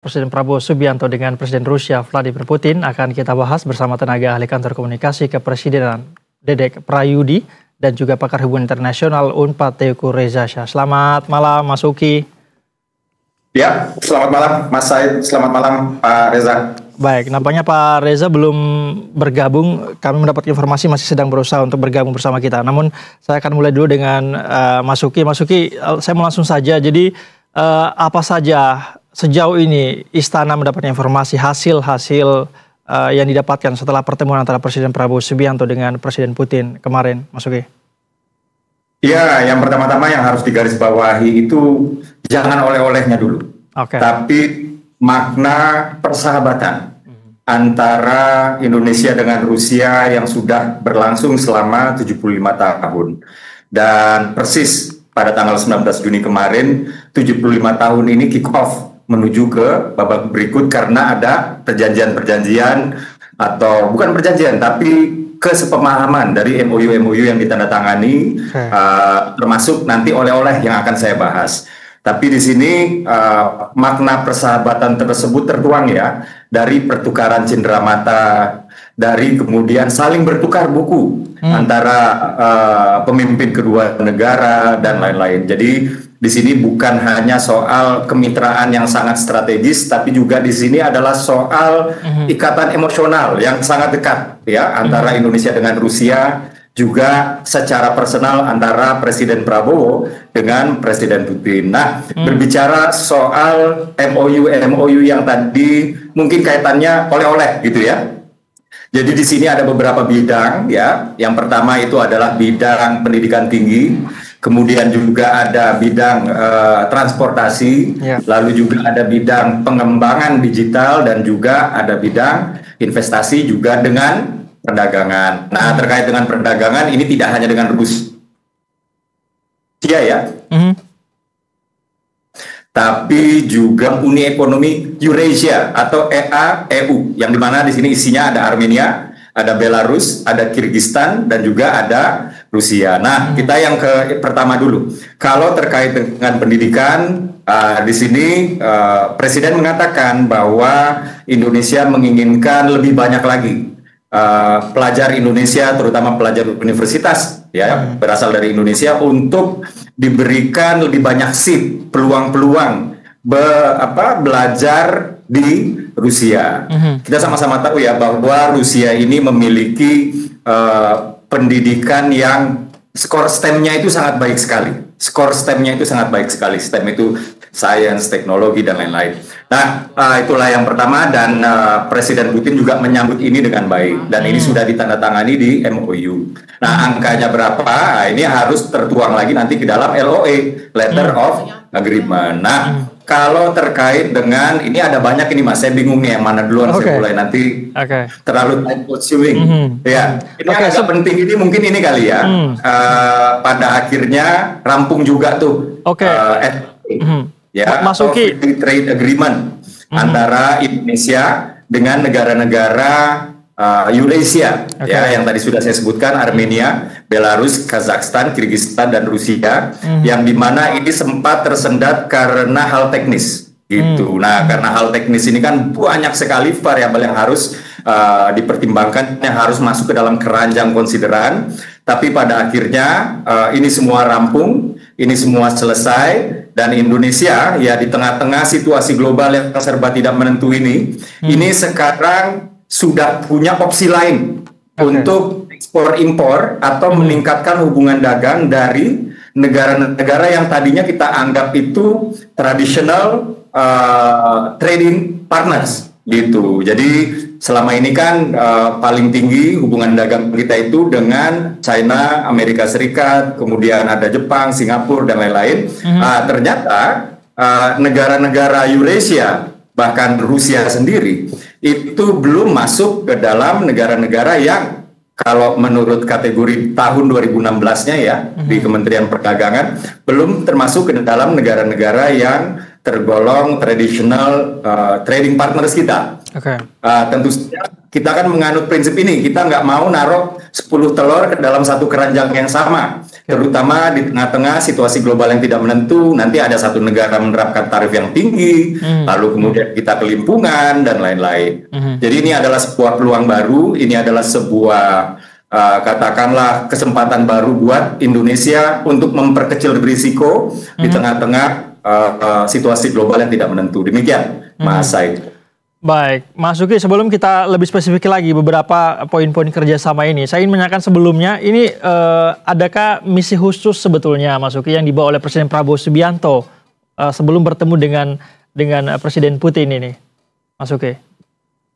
Presiden Prabowo Subianto dengan Presiden Rusia Vladimir Putin akan kita bahas bersama tenaga ahli kantor komunikasi kepresidenan Dedek Prayudi dan juga pakar hubungan internasional Unpad Teuku Reza Shah. Selamat malam Mas Uki. Ya, selamat malam Mas Said, selamat malam Pak Reza. Baik, nampaknya Pak Reza belum bergabung. Kami mendapat informasi masih sedang berusaha untuk bergabung bersama kita. Namun saya akan mulai dulu dengan Mas Uki. Mas Uki, saya mau langsung saja. Jadi apa saja sejauh ini Istana mendapatkan informasi hasil-hasil yang didapatkan setelah pertemuan antara Presiden Prabowo Subianto dengan Presiden Putin kemarin, Mas Uki? Ya, yang pertama-tama yang harus digarisbawahi itu jangan oleh-olehnya dulu, tapi makna persahabatan antara Indonesia dengan Rusia yang sudah berlangsung selama 75 tahun. Dan persis pada tanggal 19 Juni kemarin, 75 tahun ini kick off menuju ke babak berikut karena ada perjanjian-perjanjian atau bukan perjanjian tapi kesepemahaman dari MOU yang ditandatangani, termasuk nanti oleh-oleh yang akan saya bahas. Tapi di sini makna persahabatan tersebut tertuang ya dari pertukaran cenderamata, dari kemudian saling bertukar buku antara pemimpin kedua negara dan lain-lain. Jadi di sini bukan hanya soal kemitraan yang sangat strategis, tapi juga di sini adalah soal ikatan emosional yang sangat dekat ya antara Indonesia dengan Rusia, juga secara personal antara Presiden Prabowo dengan Presiden Putin. Nah, berbicara soal MOU yang tadi mungkin kaitannya oleh-oleh gitu ya. Jadi di sini ada beberapa bidang ya. Yang pertama itu adalah bidang pendidikan tinggi, kemudian juga ada bidang transportasi, lalu juga ada bidang pengembangan digital dan juga ada bidang investasi juga dengan perdagangan. Nah, terkait dengan perdagangan ini tidak hanya dengan Rusia ya, tapi juga Uni Ekonomi Eurasia atau EA-EU, yang dimana di sini isinya ada Armenia, ada Belarus, ada Kirgistan, dan juga ada Rusia. Nah, kita yang pertama dulu. Kalau terkait dengan pendidikan, di sini Presiden mengatakan bahwa Indonesia menginginkan lebih banyak lagi pelajar Indonesia, terutama pelajar universitas ya berasal dari Indonesia, untuk diberikan lebih banyak seat, peluang-peluang belajar di Rusia. Kita sama-sama tahu ya bahwa Rusia ini memiliki pendidikan yang skor STEM-nya itu sangat baik sekali. STEM itu sains, teknologi, dan lain-lain. Nah, itulah yang pertama, dan Presiden Putin juga menyambut ini dengan baik, dan ini sudah ditandatangani di MOU. Nah, angkanya berapa? Ini harus tertuang lagi nanti ke dalam LOA, Letter of Agreement. Nah, kalau terkait dengan, ini ada banyak ini Mas, saya bingung nih yang mana duluan, saya mulai nanti terlalu time consuming. Ya, ini agak penting, ini mungkin ini kali ya, pada akhirnya rampung juga tuh ya, Mas Uki, trade agreement antara Indonesia dengan negara-negara Eurasia ya, yang tadi sudah saya sebutkan, Armenia, Belarus, Kazakhstan, Kirgistan, dan Rusia, yang dimana ini sempat tersendat karena hal teknis gitu. Nah, karena hal teknis ini kan banyak sekali variabel yang harus dipertimbangkan, yang harus masuk ke dalam keranjang konsideran. Tapi pada akhirnya ini semua rampung, ini semua selesai, dan Indonesia ya di tengah-tengah situasi global yang serba tidak menentu ini sekarang sudah punya opsi lain untuk ekspor impor atau meningkatkan hubungan dagang dari negara-negara yang tadinya kita anggap itu traditional trading partners gitu. Jadi selama ini kan paling tinggi hubungan dagang kita itu dengan China, Amerika Serikat, kemudian ada Jepang, Singapura, dan lain-lain. Ternyata negara-negara Eurasia, bahkan Rusia sendiri, itu belum masuk ke dalam negara-negara yang kalau menurut kategori tahun 2016-nya ya di Kementerian Perdagangan belum termasuk ke dalam negara-negara yang tergolong traditional trading partners kita. Tentu saja kita kan menganut prinsip ini, kita nggak mau naruh 10 telur ke dalam satu keranjang yang sama, terutama di tengah-tengah situasi global yang tidak menentu. Nanti ada satu negara menerapkan tarif yang tinggi, lalu kemudian kita kelimpungan dan lain-lain. Jadi ini adalah sebuah peluang baru, ini adalah sebuah katakanlah kesempatan baru buat Indonesia untuk memperkecil risiko di tengah-tengah situasi global yang tidak menentu. Demikian, Mas Said. Baik, Mas Uki, sebelum kita lebih spesifik lagi beberapa poin-poin kerjasama ini, saya ingin menanyakan sebelumnya, ini adakah misi khusus sebetulnya, Mas Uki, yang dibawa oleh Presiden Prabowo Subianto sebelum bertemu dengan Presiden Putin ini, Mas Uki?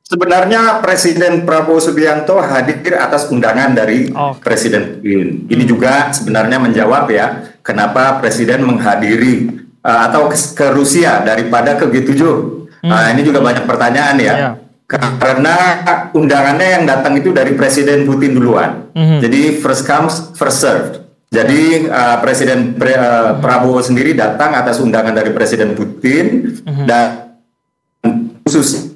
Sebenarnya Presiden Prabowo Subianto hadir atas undangan dari Presiden Putin. Ini juga sebenarnya menjawab ya, kenapa Presiden menghadiri atau ke Rusia daripada ke G7. Ini juga banyak pertanyaan ya. Karena undangannya yang datang itu dari Presiden Putin duluan. Jadi first comes, first served. Jadi Presiden Prabowo sendiri datang atas undangan dari Presiden Putin. Dan khusus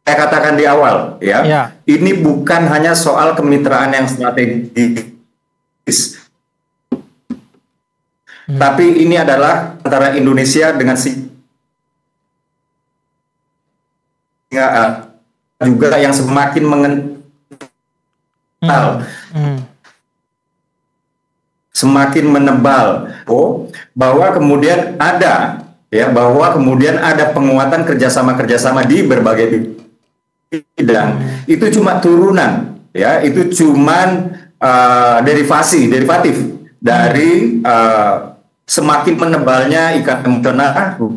saya katakan di awal ya, ini bukan hanya soal kemitraan yang strategis. Tapi ini adalah antara Indonesia dengan juga yang semakin semakin menebal bahwa kemudian ada penguatan kerjasama di berbagai bidang. Itu cuma turunan ya, itu cuman derivatif dari semakin menebalnya ikatan emosional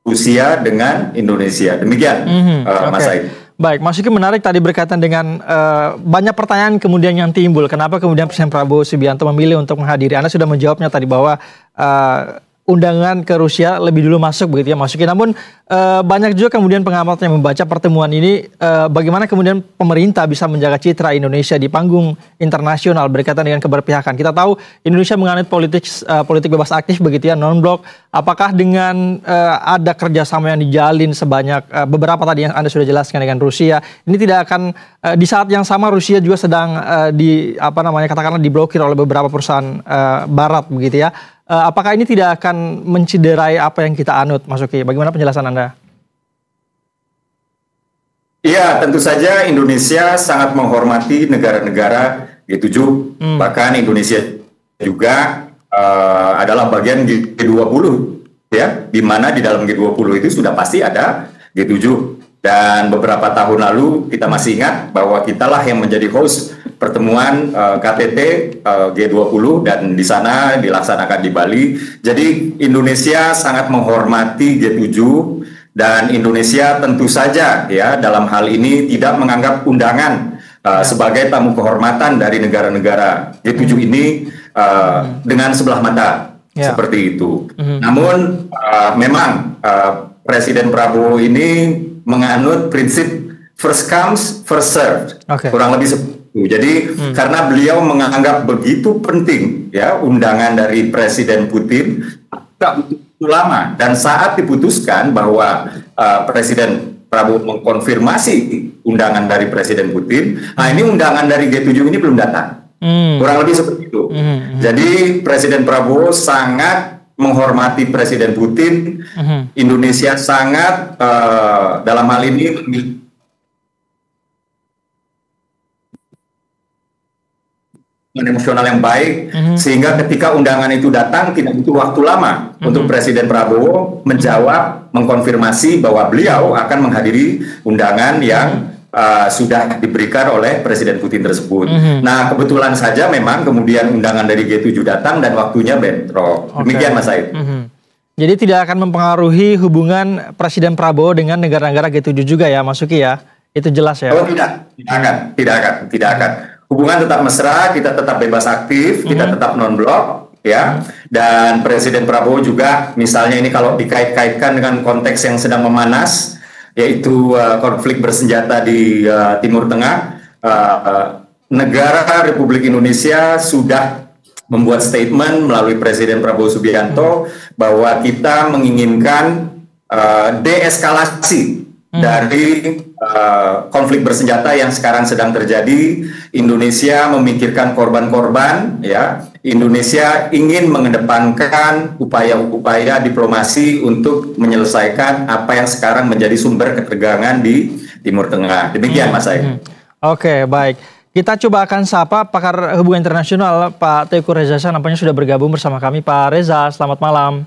Rusia dengan Indonesia. Demikian, Mas Said. Baik, Mas Uki, menarik tadi berkaitan dengan banyak pertanyaan kemudian yang timbul. Kenapa kemudian Presiden Prabowo Subianto memilih untuk menghadiri? Anda sudah menjawabnya tadi bahwa undangan ke Rusia lebih dulu masuk begitu ya, Mas Uki. Namun banyak juga kemudian pengamat yang membaca pertemuan ini, bagaimana kemudian pemerintah bisa menjaga citra Indonesia di panggung internasional berkaitan dengan keberpihakan. Kita tahu Indonesia menganut politik bebas aktif begitu ya, non-blok. Apakah dengan ada kerjasama yang dijalin sebanyak beberapa tadi yang Anda sudah jelaskan dengan Rusia, ini tidak akan di saat yang sama Rusia juga sedang katakanlah diblokir oleh beberapa perusahaan Barat begitu ya. Apakah ini tidak akan menciderai apa yang kita anut, Mas Uki? Bagaimana penjelasan Anda? Iya, tentu saja Indonesia sangat menghormati negara-negara G7. Bahkan Indonesia juga adalah bagian G20, ya, di mana di dalam G20 itu sudah pasti ada G7. Dan beberapa tahun lalu kita masih ingat bahwa kitalah yang menjadi host pertemuan KTT G20 dan di sana dilaksanakan di Bali. Jadi Indonesia sangat menghormati G7 dan Indonesia tentu saja ya dalam hal ini tidak menganggap undangan sebagai tamu kehormatan dari negara-negara G7 ini dengan sebelah mata seperti itu. Namun memang Presiden Prabowo ini menganut prinsip first comes, first served. Kurang lebih seperti itu. Jadi karena beliau menganggap begitu penting ya undangan dari Presiden Putin, tak begitu lama, dan saat diputuskan bahwa Presiden Prabowo mengkonfirmasi undangan dari Presiden Putin, nah ini undangan dari G7 ini belum datang. Kurang lebih seperti itu. Jadi Presiden Prabowo sangat menghormati Presiden Putin. Indonesia sangat dalam hal ini emosional yang baik, sehingga ketika undangan itu datang tidak butuh waktu lama untuk Presiden Prabowo menjawab, mengkonfirmasi bahwa beliau akan menghadiri undangan yang sudah diberikan oleh Presiden Putin tersebut. Nah, kebetulan saja memang kemudian undangan dari G7 datang dan waktunya bentrok. Demikian, Mas Said. Jadi tidak akan mempengaruhi hubungan Presiden Prabowo dengan negara-negara G7 juga ya, Mas Uki ya? Itu jelas ya? Oh tidak akan. Hubungan tetap mesra, kita tetap bebas aktif, kita tetap non-blok, ya. Dan Presiden Prabowo juga, misalnya ini kalau dikait-kaitkan dengan konteks yang sedang memanas, yaitu konflik bersenjata di Timur Tengah, negara Republik Indonesia sudah membuat statement melalui Presiden Prabowo Subianto bahwa kita menginginkan deeskalasi dari konflik bersenjata yang sekarang sedang terjadi. Indonesia memikirkan korban-korban, ya. Indonesia ingin mengedepankan upaya-upaya diplomasi untuk menyelesaikan apa yang sekarang menjadi sumber ketegangan di Timur Tengah. Demikian, Mas Said. Oke, baik. Kita coba akan sapa pakar hubungan internasional Pak Teuku Reza Shah, nampaknya sudah bergabung bersama kami. Pak Reza, selamat malam.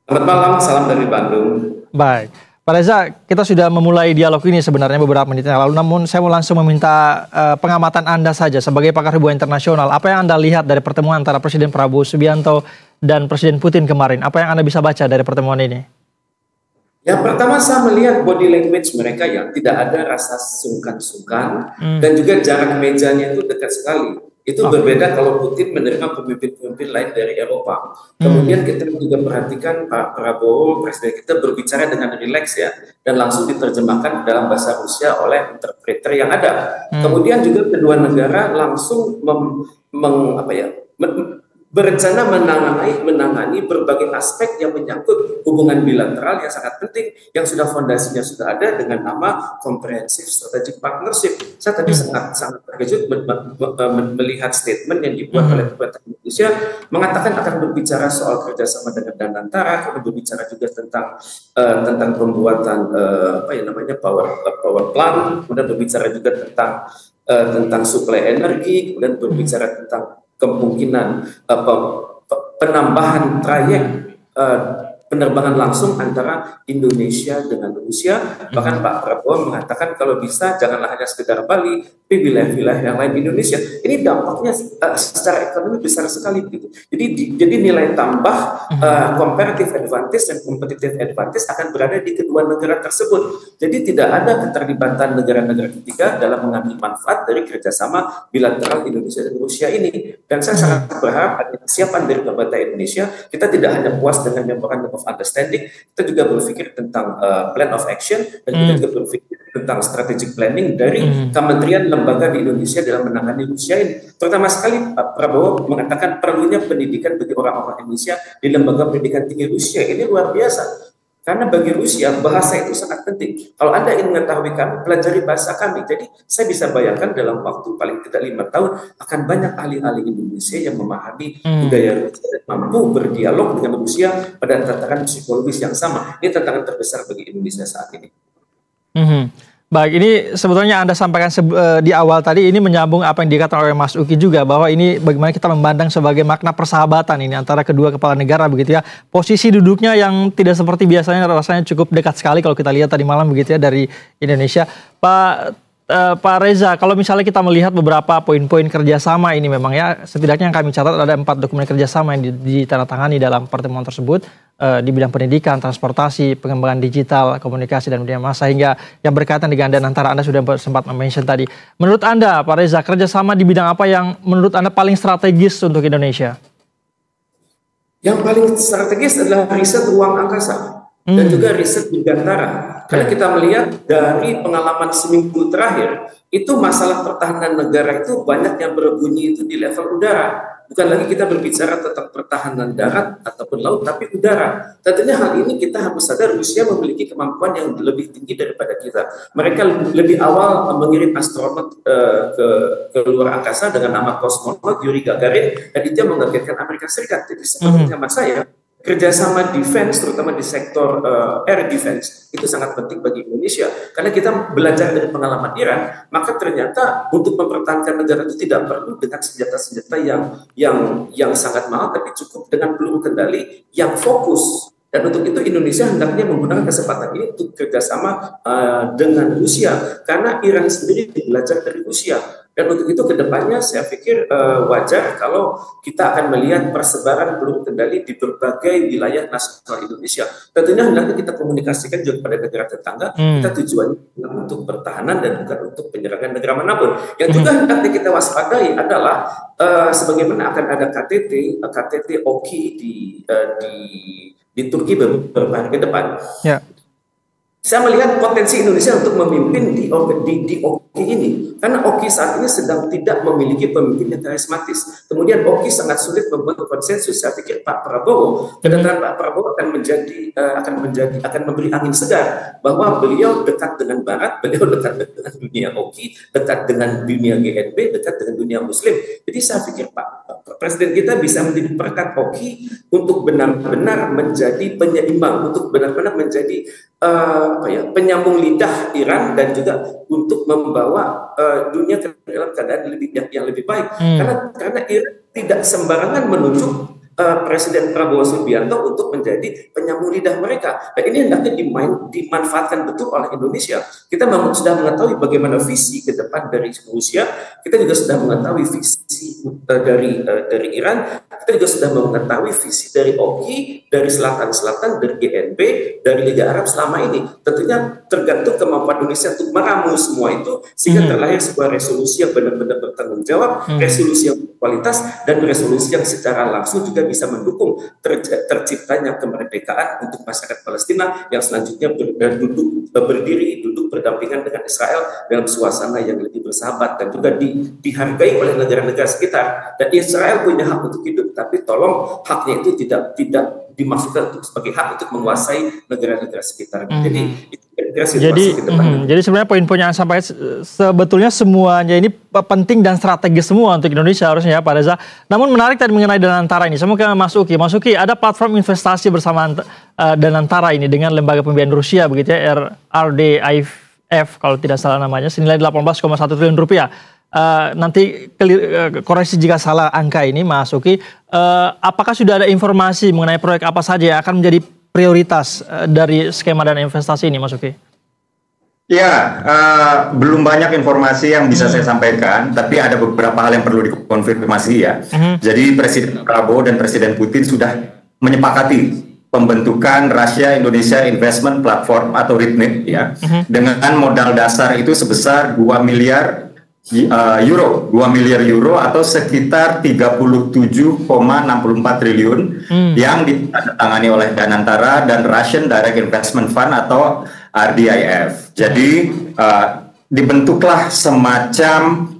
Selamat malam, salam dari Bandung. Baik. Pak Reza, kita sudah memulai dialog ini sebenarnya beberapa menit yang lalu, namun saya mau langsung meminta pengamatan Anda saja sebagai pakar hubungan internasional. Apa yang Anda lihat dari pertemuan antara Presiden Prabowo Subianto dan Presiden Putin kemarin? Apa yang Anda bisa baca dari pertemuan ini? Yang pertama, saya melihat body language mereka yang tidak ada rasa sungkan-sungkan dan juga jarak mejanya itu dekat sekali. Itu berbeda kalau Putin menerima pemimpin-pemimpin lain dari Eropa. Kemudian kita juga perhatikan Pak Prabowo, presiden kita berbicara dengan rileks ya, dan langsung diterjemahkan dalam bahasa Rusia oleh interpreter yang ada. Kemudian juga kedua negara langsung berencana menangani berbagai aspek yang menyangkut hubungan bilateral yang sangat penting, yang sudah fondasinya sudah ada dengan nama Comprehensive Strategic Partnership. Saya tadi sangat terkejut melihat statement yang dibuat oleh pemerintah Indonesia mengatakan akan berbicara soal kerjasama dengan Danantara, akan berbicara juga tentang pembuatan power plant, kemudian berbicara juga tentang suplai energi, kemudian berbicara tentang kemungkinan penambahan trayek penerbangan langsung antara Indonesia dengan Rusia. Bahkan Pak Prabowo mengatakan kalau bisa janganlah hanya sekedar Bali, tapi wilayah-wilayah yang lain di Indonesia. Ini dampaknya secara ekonomi besar sekali gitu. Jadi nilai tambah comparative advantage dan competitive advantage akan berada di kedua negara tersebut. Jadi tidak ada keterlibatan negara-negara ketiga dalam mengambil manfaat dari kerjasama bilateral Indonesia dan Rusia ini. Dan saya sangat berharap ada kesiapan dari pemerintah Indonesia. Kita tidak hanya puas dengan memorandum of understanding, kita juga berpikir tentang plan of action, dan kita juga berpikir tentang strategic planning dari kementerian lembaga di Indonesia dalam menangani Rusia ini. Terutama sekali Pak Prabowo mengatakan perlunya pendidikan bagi orang-orang Indonesia di lembaga pendidikan tinggi Rusia. Ini luar biasa. Karena bagi Rusia, bahasa itu sangat penting. Kalau Anda ingin mengetahui kami, pelajari bahasa kami. Jadi saya bisa bayangkan dalam waktu paling tidak 5 tahun, akan banyak ahli-ahli Indonesia yang memahami budaya Rusia dan mampu berdialog dengan Rusia pada tataran psikologis yang sama. Ini tantangan terbesar bagi Indonesia saat ini. Baik, ini sebetulnya Anda sampaikan di awal tadi, ini menyambung apa yang dikatakan oleh Mas Uki juga, bahwa ini bagaimana kita memandang sebagai makna persahabatan ini antara kedua kepala negara begitu ya. Posisi duduknya yang tidak seperti biasanya, rasanya cukup dekat sekali kalau kita lihat tadi malam begitu ya dari Indonesia. Pak Reza, kalau misalnya kita melihat beberapa poin-poin kerjasama ini memang ya, setidaknya yang kami catat ada 4 dokumen kerjasama yang ditandatangani dalam pertemuan tersebut di bidang pendidikan, transportasi, pengembangan digital, komunikasi, dan media massa, hingga yang berkaitan dengan Danantara. Anda sudah sempat mention tadi. Menurut Anda, Pak Reza, kerjasama di bidang apa yang menurut Anda paling strategis untuk Indonesia? Yang paling strategis adalah riset ruang angkasa dan juga riset dirgantara. Karena kita melihat dari pengalaman seminggu terakhir, itu masalah pertahanan negara itu banyak yang berbunyi itu di level udara. Bukan lagi kita berbicara tentang pertahanan darat ataupun laut, tapi udara. Tentunya hal ini kita harus sadar Rusia memiliki kemampuan yang lebih tinggi daripada kita. Mereka lebih awal mengirim astronot ke luar angkasa dengan nama kosmonot Yuri Gagarin, dan itu yang mengagetkan Amerika Serikat. Jadi seperti hemat saya, kerjasama defense, terutama di sektor air defense, itu sangat penting bagi Indonesia. Karena kita belajar dari pengalaman Iran, maka ternyata untuk mempertahankan negara itu tidak perlu dengan senjata-senjata yang sangat mahal, tapi cukup dengan peluru kendali yang fokus. Dan untuk itu Indonesia hendaknya menggunakan kesempatan ini untuk kerjasama dengan Rusia, karena Iran sendiri belajar dari Rusia. Dan untuk itu kedepannya saya pikir wajar kalau kita akan melihat persebaran peluru kendali di berbagai wilayah nasional Indonesia. Tentunya hendaknya kita komunikasikan juga pada negara tetangga, kita tujuannya untuk pertahanan dan bukan untuk penyerangan negara manapun. Yang juga hendaknya kita waspadai adalah sebagaimana akan ada KTT OKI di Turki beberapa hari ke depan. Saya melihat potensi Indonesia untuk memimpin di OKI ini, karena OKI saat ini sedang tidak memiliki pemimpin yang karismatis. Kemudian OKI sangat sulit membuat konsensus. Saya pikir Pak Prabowo, kedatangan Pak Prabowo akan memberi angin segar bahwa beliau dekat dengan Barat, beliau dekat dengan dunia OKI, dekat dengan dunia GNB, dekat dengan dunia Muslim. Jadi saya pikir Pak Presiden kita bisa menjadi perekat OKI untuk benar-benar menjadi penyeimbang, untuk benar-benar menjadi penyambung lidah Iran, dan juga untuk membawa dunia ke dalam keadaan yang lebih baik. Karena Iran tidak sembarangan menunjuk Presiden Prabowo Subianto untuk menjadi penyambung lidah mereka. Dan ini hendaknya dimanfaatkan betul oleh Indonesia. Kita sudah mengetahui bagaimana visi ke depan dari Rusia, kita juga sudah mengetahui visi dari Iran, kita juga sudah mengetahui visi dari OKI, dari selatan-selatan, dari GNB, dari Liga Arab selama ini. Tentunya tergantung kemampuan Indonesia untuk meramu semua itu, sehingga terlahir sebuah resolusi yang benar-benar bertanggung jawab, resolusi yang berkualitas, dan resolusi yang secara langsung juga bisa mendukung terciptanya kemerdekaan untuk masyarakat Palestina yang selanjutnya duduk berdampingan dengan Israel dalam suasana yang lebih bersahabat, dan juga dihargai oleh negara-negara sekitar. Dan Israel punya hak untuk hidup, tapi tolong haknya itu tidak dimaksudkan sebagai hak untuk menguasai negara-negara sekitar. Jadi sebenarnya poin-poin yang sampai sebetulnya semuanya ini penting dan strategis semua untuk Indonesia harusnya ya Pak Reza. Namun menarik tadi mengenai Danantara ini. Saya mau ke Mas Uki. Mas Uki, ada platform investasi bersama Danantara ini dengan lembaga pembiayaan Rusia begitu ya, RDIF kalau tidak salah namanya, senilai 18,1 triliun rupiah. Nanti koreksi jika salah angka ini Mas Uki. Apakah sudah ada informasi mengenai proyek apa saja yang akan menjadi prioritas dari skema dana investasi ini Mas Uki? Ya, belum banyak informasi yang bisa saya sampaikan, tapi ada beberapa hal yang perlu dikonfirmasi ya. Jadi Presiden Prabowo dan Presiden Putin sudah menyepakati pembentukan Russia Indonesia Investment Platform atau RIPNIP ya, dengan modal dasar itu sebesar 2 miliar euro atau sekitar 37,64 triliun yang ditandatangani oleh Danantara dan Russian Direct Investment Fund atau RDIF. Jadi dibentuklah semacam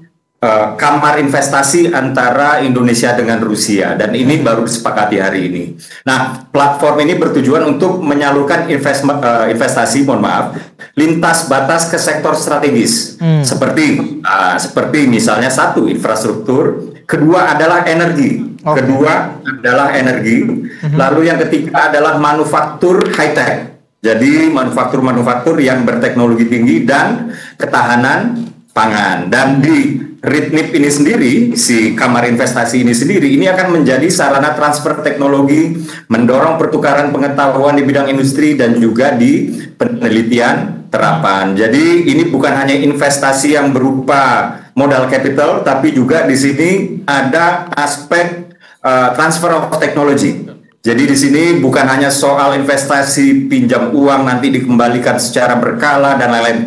kamar investasi antara Indonesia dengan Rusia, dan ini baru disepakati hari ini. Nah, platform ini bertujuan untuk menyalurkan investasi, lintas batas ke sektor strategis, seperti misalnya satu, infrastruktur, kedua adalah energi, lalu yang ketiga adalah manufaktur high tech. Jadi manufaktur yang berteknologi tinggi dan ketahanan pangan. Dan di RIPNIP ini sendiri, si kamar investasi ini sendiri, ini akan menjadi sarana transfer teknologi, mendorong pertukaran pengetahuan di bidang industri dan juga di penelitian terapan. Jadi ini bukan hanya investasi yang berupa modal capital, tapi juga di sini ada aspek transfer of technology. Jadi di sini bukan hanya soal investasi pinjam uang nanti dikembalikan secara berkala dan lain-lain,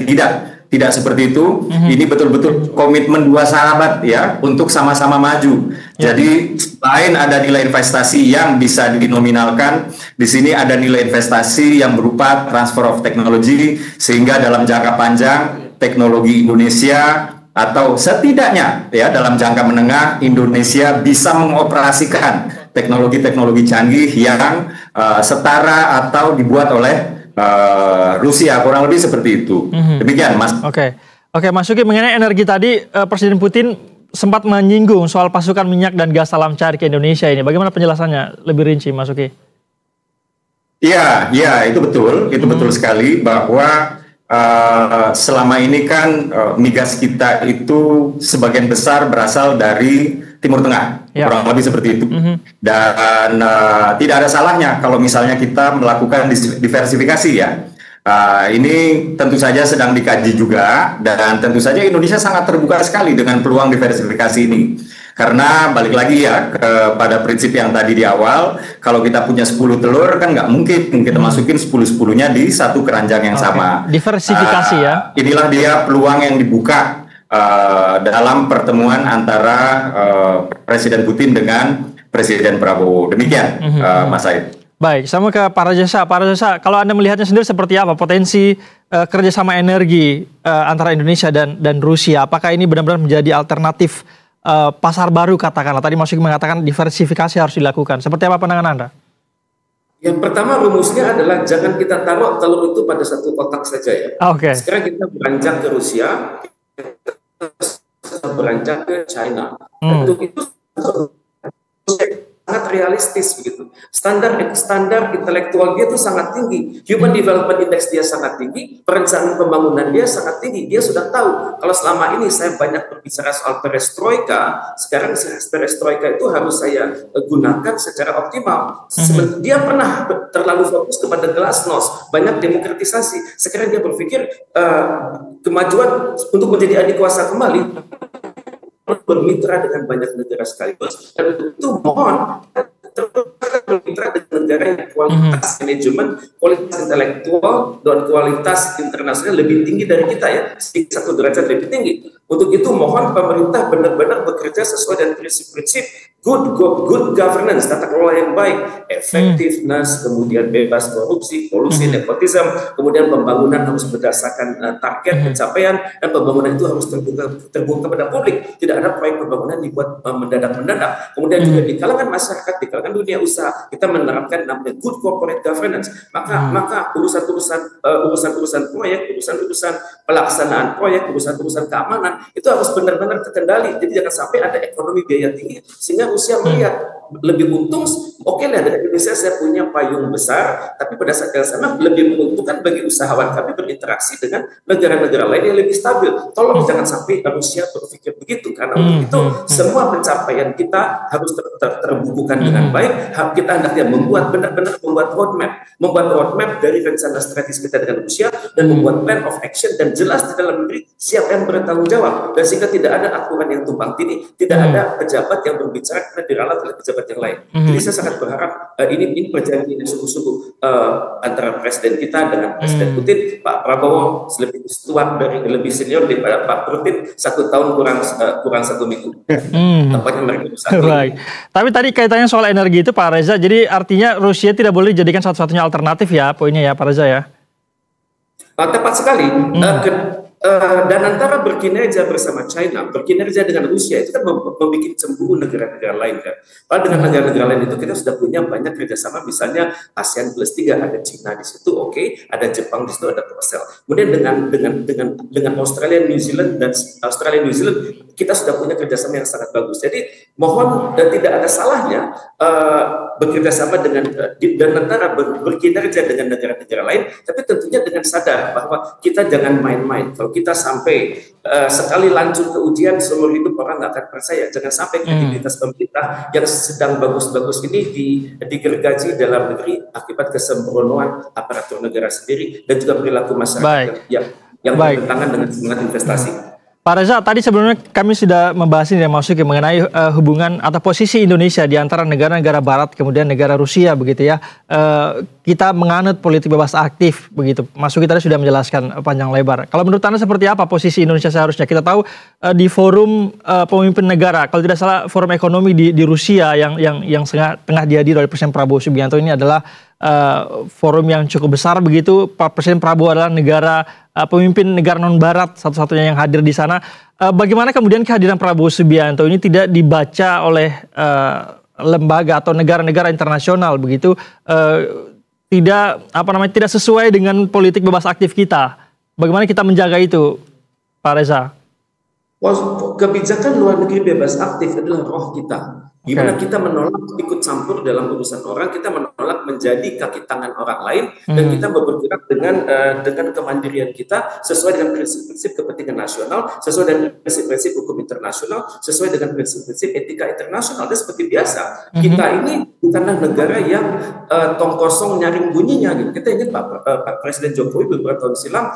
tidak seperti itu. Ini betul-betul komitmen dua sahabat ya untuk sama-sama maju. Jadi selain ada nilai investasi yang bisa dinominalkan, di sini ada nilai investasi yang berupa transfer of technology, sehingga dalam jangka panjang teknologi Indonesia atau setidaknya ya dalam jangka menengah Indonesia bisa mengoperasikan teknologi-teknologi canggih yang setara atau dibuat oleh Rusia, kurang lebih seperti itu. Demikian, Mas. Oke, Mas Uki, mengenai energi tadi, Presiden Putin sempat menyinggung soal pasukan minyak dan gas alam cair ke Indonesia ini. Bagaimana penjelasannya lebih rinci, Mas Uki? Iya, itu betul. Itu betul sekali bahwa selama ini kan migas kita itu sebagian besar berasal dari Timur Tengah, kurang lebih seperti itu. Dan tidak ada salahnya kalau misalnya kita melakukan diversifikasi ya. Ini tentu saja sedang dikaji juga, dan tentu saja Indonesia sangat terbuka sekali dengan peluang diversifikasi ini. Karena balik lagi ya kepada prinsip yang tadi di awal, kalau kita punya 10 telur kan nggak mungkin kita masukin 10-10-nya di satu keranjang yang sama. Diversifikasi ya. Inilah dia peluang yang dibuka dalam pertemuan antara Presiden Putin dengan Presiden Prabowo. Demikian, Mas Said. Baik, sama ke Pak Rajasa. Pak Rajasa, kalau Anda melihatnya sendiri seperti apa potensi kerjasama energi antara Indonesia dan Rusia? Apakah ini benar-benar menjadi alternatif pasar baru katakanlah? Tadi Mas Uki mengatakan diversifikasi harus dilakukan. Seperti apa pandangan Anda? Yang pertama rumusnya adalah jangan kita taruh telur itu pada satu kotak saja ya. Okay. Sekarang kita beranjak ke Rusia, kita beranjak ke China. Itu sangat realistis begitu. Standar intelektual dia itu sangat tinggi. Human Development Index dia sangat tinggi. Perencanaan pembangunan dia sangat tinggi. Dia sudah tahu kalau selama ini saya banyak berbicara soal perestroika, sekarang perestroika itu harus saya gunakan secara optimal. Dia pernah terlalu fokus kepada glasnost, banyak demokratisasi. Sekarang dia berpikir kemajuan untuk menjadi adikuasa kembali, bermitra dengan banyak negara sekaligus, dan itu mohon bermitra dengan negara yang kualitas manajemen, kualitas intelektual, dan kualitas internasional lebih tinggi dari kita ya, satu derajat lebih tinggi. Untuk itu mohon pemerintah benar-benar bekerja sesuai dengan prinsip-prinsip good governance, tata kelola yang baik, effectiveness, kemudian bebas korupsi, kolusi, nepotisme, kemudian pembangunan harus berdasarkan target pencapaian, dan pembangunan itu harus terbuka kepada publik. Tidak ada proyek pembangunan dibuat mendadak-mendadak. Kemudian juga di kalangan masyarakat, di kalangan dunia usaha, kita menerapkan namanya good corporate governance. Maka urusan proyek, urusan pelaksanaan proyek, urusan keamanan itu harus benar-benar terkendali. Jadi jangan sampai ada ekonomi biaya tinggi sehingga Rusia melihat lebih untung. Oke lah, dari Indonesia saya punya payung besar, tapi pada saat yang sama lebih menguntungkan bagi usahawan kami berinteraksi dengan negara-negara lain yang lebih stabil. Tolong jangan sampai Rusia berpikir begitu, karena untuk itu semua pencapaian kita harus terbukukan dengan baik. Kita hendaknya benar-benar membuat roadmap dari rencana strategis kita dengan Rusia, dan membuat plan of action dan jelas di dalam negeri siapa yang bertanggung jawab, dan sehingga tidak ada aturan yang tumpang tindih, tidak ada pejabat yang berbicara karena diralat oleh pejabat yang lain. Jadi saya sangat berharap ini perjanjian yang sungguh-sungguh antara presiden kita dengan Presiden Putin. Pak Prabowo lebih senior daripada Pak Putin 1 tahun kurang 1 minggu. Tampaknya mereka bersatu. Baik. Tapi tadi kaitannya soal energi itu Pak Reza, jadi artinya Rusia tidak boleh dijadikan satu-satunya alternatif ya poinnya ya Pak Reza ya? Tepat sekali. Dan antara berkinerja bersama China, berkinerja dengan Rusia itu kan membuat cemburu negara-negara lain kan. Padahal dengan negara-negara lain itu kita sudah punya banyak kerjasama, misalnya ASEAN plus 3, ada China di situ, oke, ada Jepang di situ, ada Korsel. Kemudian dengan Australia, New Zealand kita sudah punya kerjasama yang sangat bagus. Jadi mohon dan tidak ada salahnya bekerjasama dengan dan antara berkinerja dengan negara-negara lain, tapi tentunya dengan sadar bahwa kita jangan main-main. Kalau kita sampai sekali lanjut ke ujian seumur hidup orang nggak akan percaya. Jangan sampai kredibilitas pemerintah yang sedang bagus-bagus ini digergaji dalam negeri akibat kesembronoan aparatur negara sendiri dan juga perilaku masyarakat yang bertentangan dengan semangat investasi. Pak Reza, tadi sebelumnya kami sudah membahas ini Mas Uki mengenai hubungan atau posisi Indonesia di antara negara-negara Barat kemudian negara Rusia begitu ya. Kita menganut politik bebas aktif begitu. Mas Uki tadi sudah menjelaskan panjang lebar. Kalau menurut Anda seperti apa posisi Indonesia seharusnya? Kita tahu di forum pemimpin negara, kalau tidak salah forum ekonomi di Rusia yang tengah dihadiri oleh Presiden Prabowo Subianto ini adalah forum yang cukup besar begitu. Pak Presiden Prabowo adalah pemimpin negara non-barat satu-satunya yang hadir di sana. Bagaimana kemudian kehadiran Prabowo Subianto ini tidak dibaca oleh lembaga atau negara-negara internasional begitu, tidak sesuai dengan politik bebas aktif kita? Bagaimana kita menjaga itu, Pak Reza? Kebijakan luar negeri bebas aktif adalah roh kita. Gimana kita menolak ikut campur dalam urusan orang, kita menolak menjadi kaki tangan orang lain, dan kita bergerak dengan kemandirian kita sesuai dengan prinsip-prinsip kepentingan nasional, sesuai dengan prinsip-prinsip hukum internasional, sesuai dengan prinsip-prinsip etika internasional. Dan seperti biasa, kita ini bukanlah negara yang tong kosong nyaring bunyinya. Gitu. Kita ingat Pak Presiden Jokowi beberapa tahun silam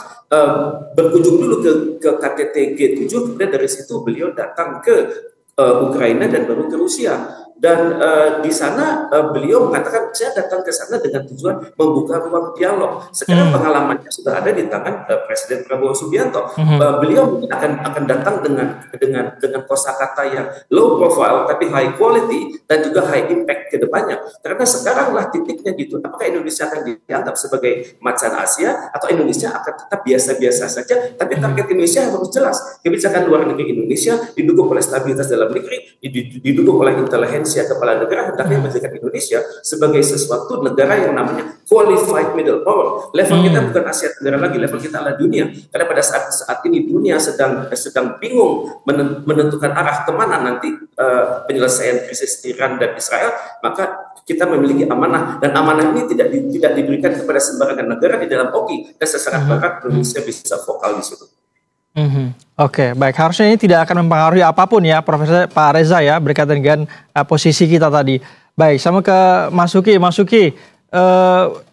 berkunjung dulu ke KTT G7, kemudian dari situ beliau datang ke Ukraina dan baru ke Rusia. Dan di sana beliau mengatakan saya datang ke sana dengan tujuan membuka ruang dialog. Sekarang pengalamannya sudah ada di tangan Presiden Prabowo Subianto. Beliau akan datang dengan kosakata yang low profile tapi high quality dan juga high impact ke depannya. Karena sekaranglah titiknya gitu. Apakah Indonesia akan dianggap sebagai macan Asia atau Indonesia akan tetap biasa-biasa saja? Tapi target Indonesia harus jelas. Kebijakan luar negeri Indonesia didukung oleh stabilitas dalam negeri, didukung oleh intelijensia kepala negara, hendaknya menjadikan Indonesia sebagai sesuatu negara yang namanya qualified middle power. Level kita bukan Asia Tenggara lagi, level kita adalah dunia. Karena pada saat ini dunia sedang bingung menentukan arah kemana nanti penyelesaian krisis Iran dan Israel, maka kita memiliki amanah, dan amanah ini tidak diberikan kepada sembarangan negara di dalam OKI. Dan secara barat Indonesia bisa vokal di situ. Oke, baik. Harusnya ini tidak akan mempengaruhi apapun ya, Profesor Pak Reza ya, berkaitan dengan posisi kita tadi. Baik, sama ke Mas Uki. Mas Uki,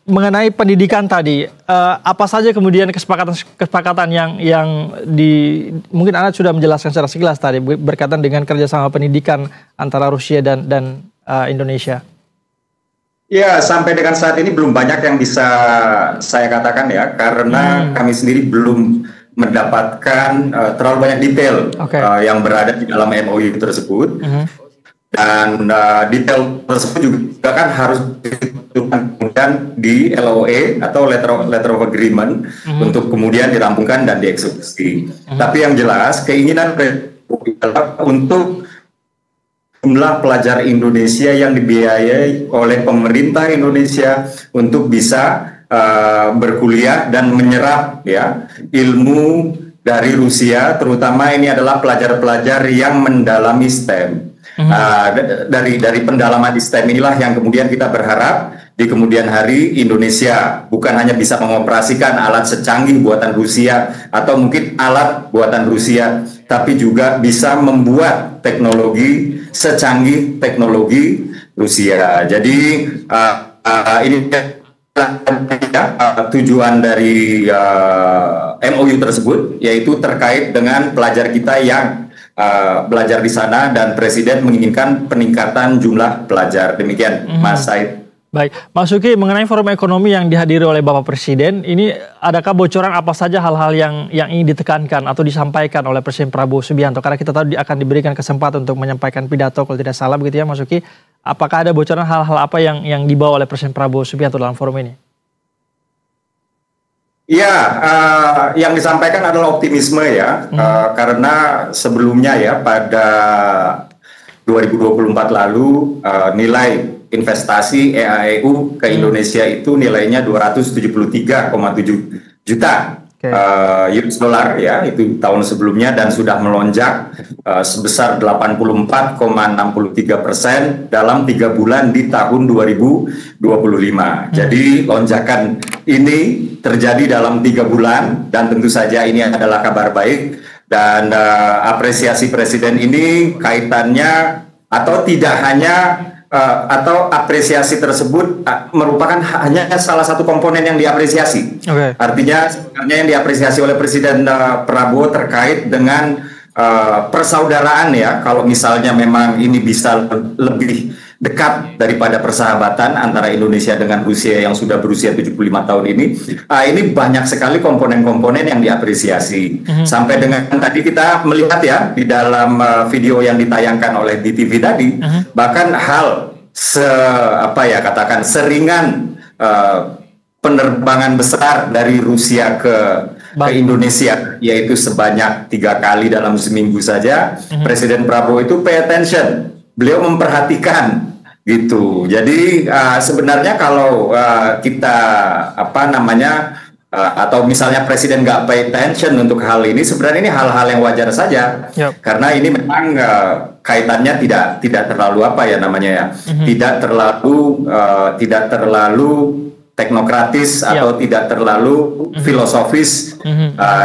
mengenai pendidikan tadi, apa saja kemudian kesepakatan yang mungkin Anda sudah menjelaskan secara sekilas tadi berkaitan dengan kerjasama pendidikan antara Rusia dan Indonesia? Ya, sampai dengan saat ini belum banyak yang bisa saya katakan ya, karena kami sendiri belum mendapatkan terlalu banyak detail yang berada di dalam MOU tersebut. Dan detail tersebut juga kan harus ditentukan di LOA atau letter of agreement untuk kemudian dirampungkan dan dieksekusi. Tapi yang jelas keinginan adalah untuk jumlah pelajar Indonesia yang dibiayai oleh pemerintah Indonesia untuk bisa berkuliah dan menyerap ya ilmu dari Rusia, terutama ini adalah pelajar-pelajar yang mendalami STEM. Dari pendalaman di STEM inilah yang kemudian kita berharap di kemudian hari Indonesia bukan hanya bisa mengoperasikan alat secanggih buatan Rusia atau mungkin alat buatan Rusia, tapi juga bisa membuat teknologi secanggih teknologi Rusia. Jadi ini tujuan dari MOU tersebut, yaitu terkait dengan pelajar kita yang belajar di sana, dan Presiden menginginkan peningkatan jumlah pelajar. Demikian, Mas Said. Baik, Mas Uki, mengenai forum ekonomi yang dihadiri oleh Bapak Presiden, ini adakah bocoran apa saja hal-hal yang ingin ditekankan atau disampaikan oleh Presiden Prabowo Subianto? Karena kita tahu akan diberikan kesempatan untuk menyampaikan pidato kalau tidak salah begitu ya, Mas Uki. Apakah ada bocoran hal-hal apa yang dibawa oleh Presiden Prabowo Subianto dalam forum ini? Ya, yang disampaikan adalah optimisme ya, karena sebelumnya ya pada 2024 lalu nilai investasi EAEU ke Indonesia itu nilainya 273,7 juta US dollar ya, itu tahun sebelumnya, dan sudah melonjak sebesar 84,63% dalam 3 bulan di tahun 2025. Jadi lonjakan ini terjadi dalam 3 bulan, dan tentu saja ini adalah kabar baik, dan apresiasi Presiden ini kaitannya atau tidak hanya atau apresiasi tersebut merupakan hanya salah satu komponen yang diapresiasi. Artinya sebenarnya yang diapresiasi oleh Presiden Prabowo terkait dengan persaudaraan ya. Kalau misalnya memang ini bisa lebih dekat daripada persahabatan antara Indonesia dengan Rusia yang sudah berusia 75 tahun ini banyak sekali komponen-komponen yang diapresiasi. Sampai dengan tadi kita melihat ya di dalam video yang ditayangkan oleh di TV tadi, bahkan hal seringan penerbangan besar dari Rusia ke Indonesia, yaitu sebanyak 3 kali dalam seminggu saja. Presiden Prabowo itu pay attention, beliau memperhatikan gitu. Jadi sebenarnya kalau kita atau misalnya Presiden nggak pay attention untuk hal ini, sebenarnya ini hal-hal yang wajar saja. Karena ini memang kaitannya tidak terlalu tidak terlalu teknokratis atau tidak terlalu filosofis.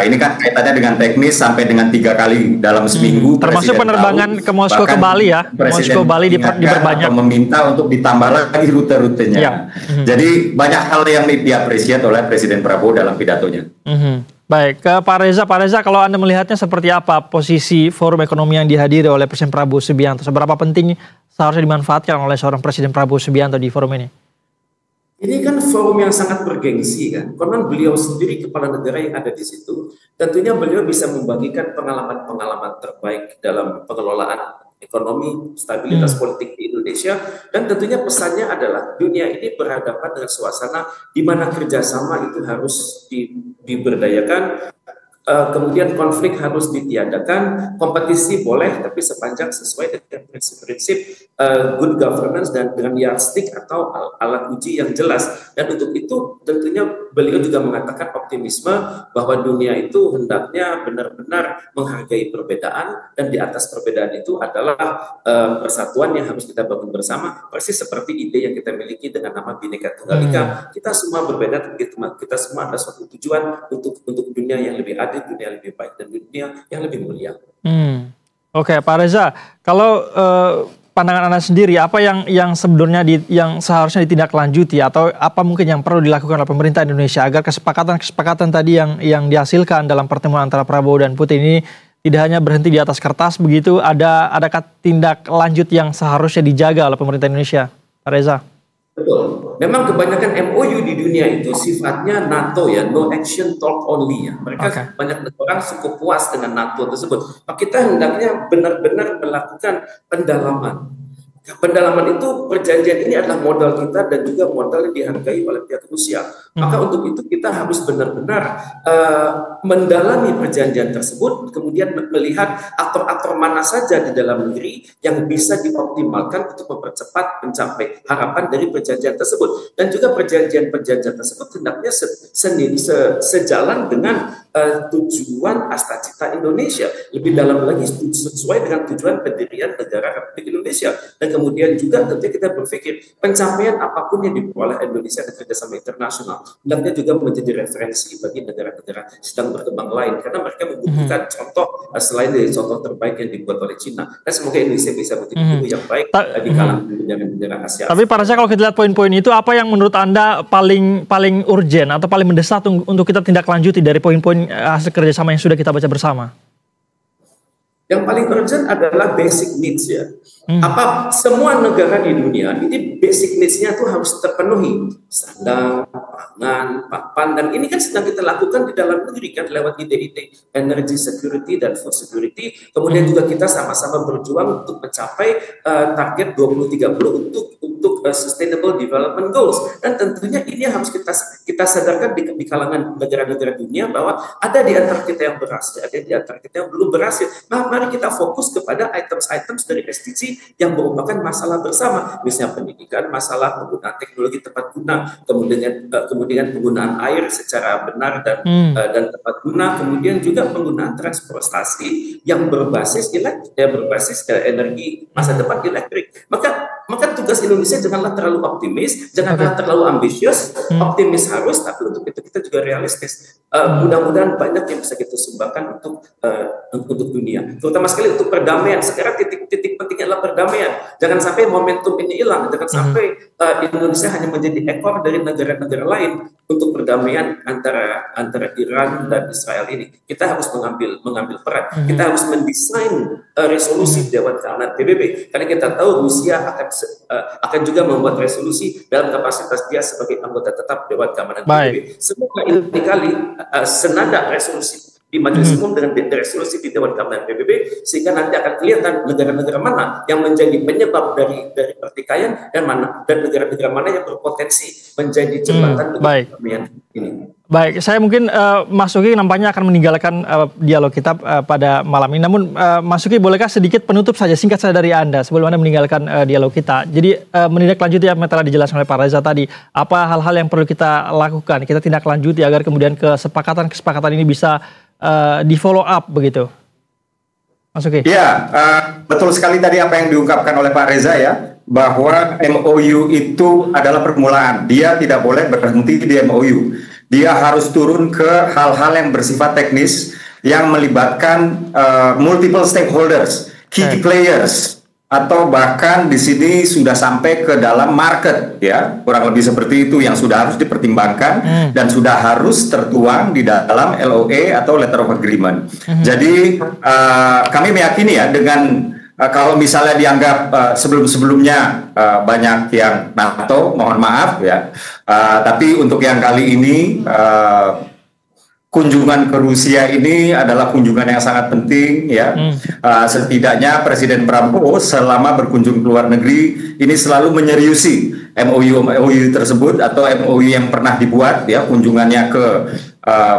Ini kan kaitannya dengan teknis sampai dengan 3 kali dalam seminggu. Termasuk penerbangan ke Moskow ke Bali ya. Moskow Bali diperbanyak. Meminta untuk ditambah lagi rute-rutenya. Jadi banyak hal yang diapresiasi oleh Presiden Prabowo dalam pidatonya. Baik, ke Pak Reza. Pak Reza, kalau Anda melihatnya seperti apa posisi forum ekonomi yang dihadiri oleh Presiden Prabowo Subianto? Seberapa penting seharusnya dimanfaatkan oleh seorang Presiden Prabowo Subianto di forum ini? Ini kan forum yang sangat bergengsi kan. Konon beliau sendiri kepala negara yang ada di situ. Tentunya beliau bisa membagikan pengalaman-pengalaman terbaik dalam pengelolaan ekonomi, stabilitas politik di Indonesia, dan tentunya pesannya adalah dunia ini berhadapan dengan suasana di mana kerjasama itu harus diberdayakan, kemudian konflik harus ditiadakan, kompetisi boleh tapi sepanjang sesuai dengan prinsip-prinsip good governance dan dengan yardstick atau alat uji yang jelas. Dan untuk itu tentunya beliau juga mengatakan optimisme bahwa dunia itu hendaknya benar-benar menghargai perbedaan, dan di atas perbedaan itu adalah persatuan yang harus kita bangun bersama, persis seperti ide yang kita miliki dengan nama Bhinneka Tunggal Ika. Kita semua berbeda, tapi kita semua ada suatu tujuan untuk dunia yang lebih adil, dunia yang lebih baik, dan dunia yang lebih mulia. Oke, Pak Reza, kalau pandangan Anda sendiri, apa yang sebenarnya yang seharusnya ditindaklanjuti atau apa mungkin yang perlu dilakukan oleh pemerintah Indonesia agar kesepakatan tadi yang dihasilkan dalam pertemuan antara Prabowo dan Putin ini tidak hanya berhenti di atas kertas begitu, adakah tindak lanjut yang seharusnya dijaga oleh pemerintah Indonesia, Pak Reza? Betul. Memang kebanyakan MOU di dunia itu sifatnya NATO ya, no action talk only ya. Mereka banyak orang cukup puas dengan NATO tersebut. Kita hendaknya benar-benar melakukan pendalaman. Pendalaman itu, perjanjian ini adalah modal kita dan juga modal yang dihargai oleh pihak Rusia. Maka untuk itu kita harus benar-benar mendalami perjanjian tersebut, kemudian melihat aktor-aktor mana saja di dalam negeri yang bisa dioptimalkan untuk mempercepat mencapai harapan dari perjanjian tersebut. Dan juga perjanjian-perjanjian tersebut hendaknya sejalan dengan tujuan Astacita Indonesia, lebih dalam lagi sesuai dengan tujuan pendirian negara Republik Indonesia. Dan kemudian juga tentu kita berpikir pencapaian apapun yang diperoleh Indonesia dan kerjasama internasional hendaknya juga menjadi referensi bagi negara-negara sedang berkembang lain, karena mereka membutuhkan contoh selain dari contoh terbaik yang dibuat oleh Cina. Dan semoga Indonesia bisa menjadi guru yang baik di kalangan negara Asia. Tapi Pak Reza, kalau kita lihat poin-poin itu, apa yang menurut Anda paling urgent atau paling mendesak untuk kita tindak lanjuti dari poin-poin hasil kerjasama yang sudah kita baca bersama? Yang paling urgent adalah basic needs ya. Semua negara di dunia ini basic needs-nya tuh harus terpenuhi. Sandang, pangan, papan, dan ini kan sedang kita lakukan di dalam negeri kan lewat ide-ide energy security dan food security. Kemudian juga kita sama-sama berjuang untuk mencapai target 2030 untuk sustainable development goals. Dan tentunya ini harus kita sadarkan di kalangan negara-negara dunia bahwa ada di antara kita yang berhasil, ada di antara kita yang belum berhasil. Mari kita fokus kepada items-items dari SDG yang merupakan masalah bersama, misalnya pendidikan, masalah penggunaan teknologi tepat guna, kemudian penggunaan air secara benar dan tepat guna, kemudian juga penggunaan transportasi yang berbasis energi masa depan elektrik. Maka tugas Indonesia janganlah terlalu optimis, janganlah terlalu ambisius. Optimis harus, tapi untuk itu kita juga realistis. Mudah-mudahan banyak yang bisa kita sumbangkan untuk dunia, terutama sekali untuk perdamaian. Sekarang titik pentingnya adalah perdamaian. Jangan sampai momentum ini hilang, jangan sampai Indonesia hanya menjadi ekor dari negara-negara lain untuk perdamaian antara Iran dan Israel ini. Kita harus mengambil peran. Kita harus mendesain resolusi Dewan Keamanan PBB, karena kita tahu Rusia akan juga membuat resolusi dalam kapasitas dia sebagai anggota tetap Dewan Keamanan PBB. Semoga ini kali senada resolusi di Majelis Umum dengan resolusi di Dewan Keamanan PBB, sehingga nanti akan kelihatan negara-negara mana yang menjadi penyebab dari pertikaian dan negara-negara mana yang berpotensi menjadi jembatan perdamaian ini. Baik, saya mungkin Mas Uki nampaknya akan meninggalkan dialog kita pada malam ini. Namun Mas Uki, bolehkah sedikit penutup saja, singkat saja dari Anda sebelum Anda meninggalkan dialog kita. Jadi menindaklanjuti apa yang telah dijelaskan oleh Pak Reza tadi, apa hal-hal yang perlu kita lakukan, kita tindak lanjuti agar kemudian kesepakatan ini bisa di follow up begitu, Mas Uki? Ya, betul sekali tadi apa yang diungkapkan oleh Pak Reza ya, bahwa MOU itu adalah permulaan. Dia tidak boleh berhenti di MOU. Dia harus turun ke hal-hal yang bersifat teknis yang melibatkan multiple stakeholders, key players, atau bahkan di sini sudah sampai ke dalam market, ya, kurang lebih seperti itu yang sudah harus dipertimbangkan dan sudah harus tertuang di dalam LOA atau Letter of Agreement. Jadi kami meyakini ya dengan kalau misalnya dianggap sebelum-sebelumnya banyak yang NATO, mohon maaf ya, tapi untuk yang kali ini kunjungan ke Rusia ini adalah kunjungan yang sangat penting ya. Setidaknya Presiden Prabowo selama berkunjung ke luar negeri ini selalu menyeriusi MOU tersebut atau MOU yang pernah dibuat ya, kunjungannya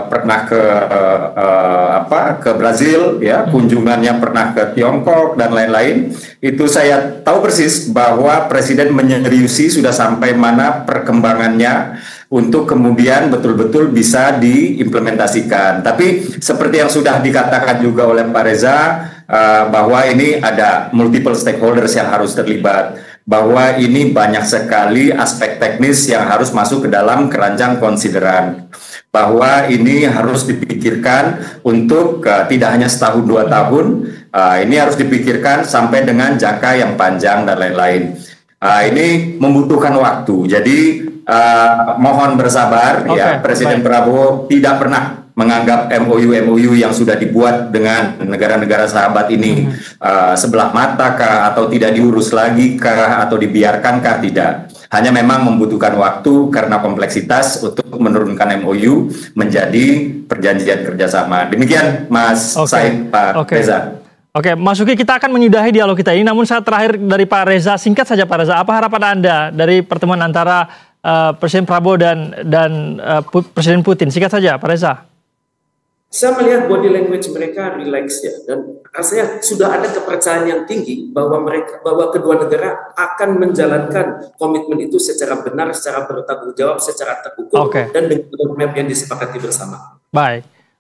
pernah ke Brazil ya, kunjungannya pernah ke Tiongkok dan lain-lain. Itu saya tahu persis bahwa Presiden menyeriusi sudah sampai mana perkembangannya untuk kemudian betul-betul bisa diimplementasikan. Tapi seperti yang sudah dikatakan juga oleh Pak Reza, bahwa ini ada multiple stakeholders yang harus terlibat, bahwa ini banyak sekali aspek teknis yang harus masuk ke dalam keranjang konsideran, bahwa ini harus dipikirkan untuk tidak hanya setahun 2 tahun, ini harus dipikirkan sampai dengan jangka yang panjang dan lain-lain. Ini membutuhkan waktu, jadi mohon bersabar ya. Presiden Prabowo tidak pernah menganggap MOU yang sudah dibuat dengan negara-negara sahabat ini sebelah mata kah, atau tidak diurus lagi kah, atau dibiarkankah, tidak. Hanya memang membutuhkan waktu karena kompleksitas untuk menurunkan MOU menjadi perjanjian kerjasama. Demikian Mas Said, Pak Reza. Oke, Mas Uki, kita akan menyudahi dialog kita ini. Namun saat terakhir dari Pak Reza, singkat saja Pak Reza, apa harapan Anda dari pertemuan antara Presiden Prabowo dan Presiden Putin? Singkat saja Pak Reza. Saya melihat body language mereka relax ya, dan rasanya sudah ada kepercayaan yang tinggi bahwa kedua negara akan menjalankan komitmen itu secara benar, secara bertanggung jawab, secara terukur, dan dengan roadmap yang disepakati bersama.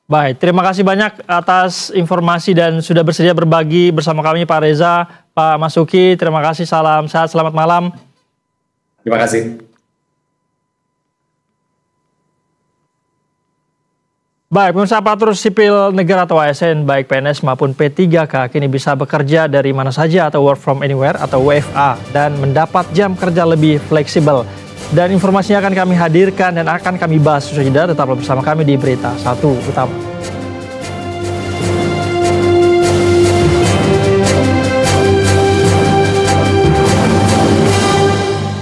Baik, terima kasih banyak atas informasi dan sudah bersedia berbagi bersama kami Pak Reza, Pak Masuki. Terima kasih, salam sehat, selamat malam. Terima kasih. Baik, pemirsa, aparatur sipil negara atau ASN, baik PNS maupun P3K, kini bisa bekerja dari mana saja atau work from anywhere atau WFA dan mendapat jam kerja lebih fleksibel. Dan informasinya akan kami hadirkan dan akan kami bahas sesudah jeda. Tetaplah bersama kami di Berita 1 Utama.